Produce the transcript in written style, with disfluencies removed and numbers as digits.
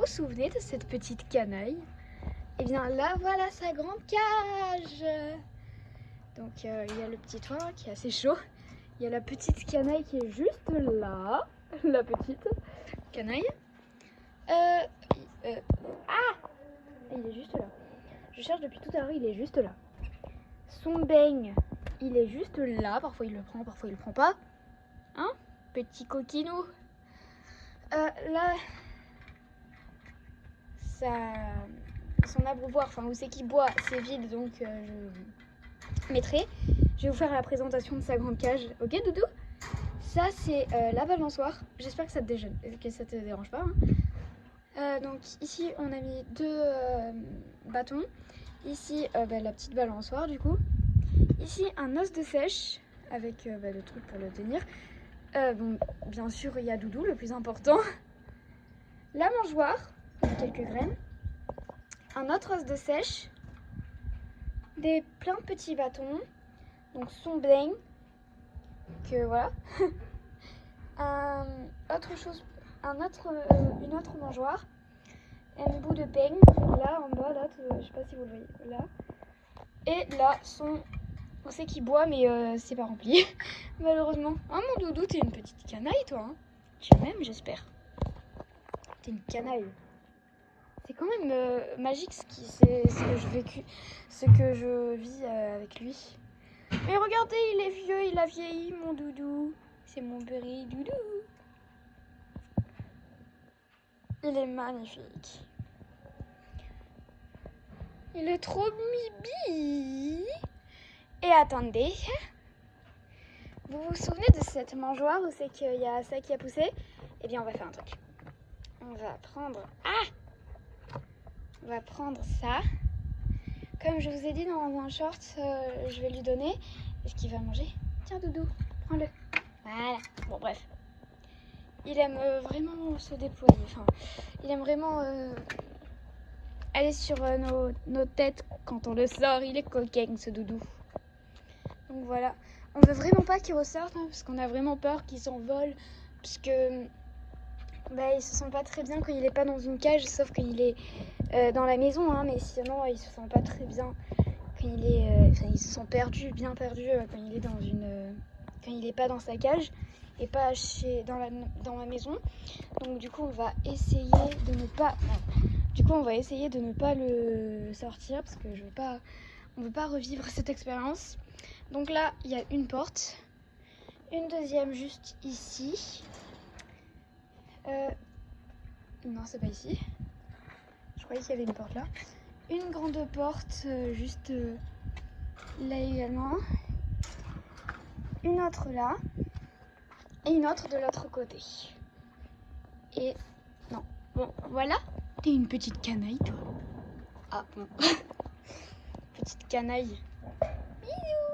souvenez de cette petite canaille? Eh bien là, voilà sa grande cage. Donc il y a le petit toit qui est assez chaud. Il y a la petite canaille qui est juste là. La petite canaille. Ah, il est juste là. Je cherche depuis tout à l'heure, il est juste là. Son beigne, il est juste là. Parfois il le prend, parfois il le prend pas. Hein? Petit coquinou. Là, son abreuvoir, enfin où c'est qu'il boit, c'est vide, donc je mettrai. Je vais vous faire la présentation de sa grande cage. Ok, Doudou? Ça, c'est la balançoire. J'espère que ça te dérange pas. Hein. Donc ici, on a mis 2 bâtons. Ici, la petite balançoire, du coup. Ici, un os de sèche avec le truc pour le tenir. Bon, bien sûr, il y a Doudou, le plus important. La mangeoire, quelques graines. Un autre os de sèche. Plein de petits bâtons. Donc son beigne. Que voilà. Une autre mangeoire. Un bout de peigne. Là, en bas, là, je sais pas si vous le voyez. Là. Et là, on sait qu'il boit, mais c'est pas rempli. Malheureusement. Oh mon Doudou, t'es une petite canaille, toi. Hein. Tu m'aimes, j'espère. T'es une canaille. C'est quand même magique ce que je vis avec lui. Mais regardez, il est vieux, il a vieilli, mon Doudou. C'est mon petit Doudou. Il est magnifique. Il est trop bibi. Et attendez. Vous vous souvenez de cette mangeoire où c'est qu'il y a ça qui a poussé? Eh bien, on va faire un truc. On va prendre... On va prendre ça. Comme je vous ai dit dans un short, je vais lui donner. Est-ce qu'il va manger? Tiens, Doudou, prends-le. Voilà. Bon, bref. Il aime vraiment se déployer. Enfin, il aime vraiment aller sur nos têtes quand on le sort. Il est coquin, ce Doudou. Donc voilà. On veut vraiment pas qu'il ressorte, hein, parce qu'on a vraiment peur qu'il s'envole. Parce que il se sent pas très bien quand il est pas dans une cage, sauf qu'il est dans la maison, hein, mais sinon il se sent pas très bien quand il est, il se sent perdu, bien perdu quand il est quand il est pas dans sa cage et pas dans ma maison. Donc du coup on va essayer de ne pas le sortir parce que on veut pas revivre cette expérience. Donc là il y a une porte, une deuxième juste ici. Non, c'est pas ici. Je croyais qu'il y avait une porte là. Une grande porte juste là également. Une autre là. Et une autre de l'autre côté. Et non. Bon, voilà. T'es une petite canaille, toi. Ah bon. Petite canaille. Bisous.